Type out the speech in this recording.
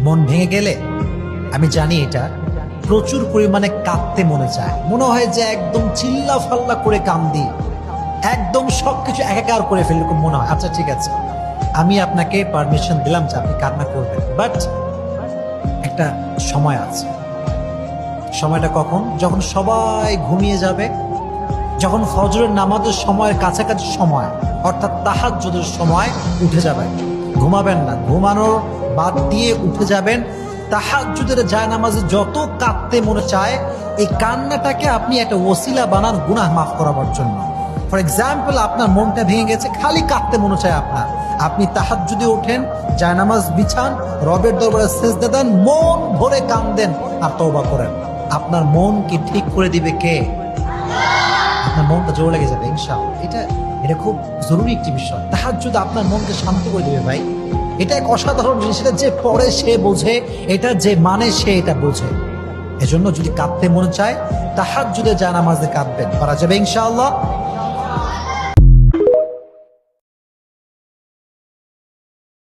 মন ভেঙে গেলে আমি জানি এটা প্রচুর পরিমাণে কাঁদতে মনে চায়, মনে হয় যে একদম চিল্লা ফাল্লা করে কান্দি, একদম সবকিছু একাকার করে ফেললে মনে হয়। আচ্ছা ঠিক আছে, আমি আপনাকে পারমিশন দিলাম যে আপনি কান্না করবেন, বাট একটা সময় আছে। সময়টা কখন? যখন সবাই ঘুমিয়ে যাবে, যখন ফজরের নামাজের সময়ের কাছাকাছি সময়, অর্থাৎ তাহাজ্জুদের সময় উঠে যাবেন। ঘুমাবেন না, ঘুমানোর বাদ দিয়ে উঠে যাবেন। তাহাজ্জুদের জায়নামাজে যত কাঁদতে মনে চায়, এই কান্নাটাকে আপনি একটা ওসিলা বানান গুনাহ মাফ করাবার জন্য। ফর এক্সাম্পল, আপনার মনটা ভেঙে গেছে, খালি কাঁদতে মনে চায় আপনার, আপনি তাহাজ্জুদে ওঠেন, জায়নামাজ বিছান, রবের দরবারে সিজদা দেন, মন ভরে কান্দেন আর তওবা করেন। আপনার মন কি ঠিক করে দিবে কে? আপনার মনটা জোর লেগে যাবে ইনশাআল্লাহ। এটা খুব জরুরি একটি বিষয়। তাহাজ্জুদ আপনার মনকে শান্ত করে দেবে ভাই। এটা এক অসাধারণ জিনিস। এটা যে পড়ে সে বোঝে, এটা যে মানে সে এটা বোঝে। এজন্য যদি কাঁদতে মনে চায়, তাহাজ্জুদে জায়নামাজে কাঁদবেন, পারা যাবে ইনশাআল্লাহ।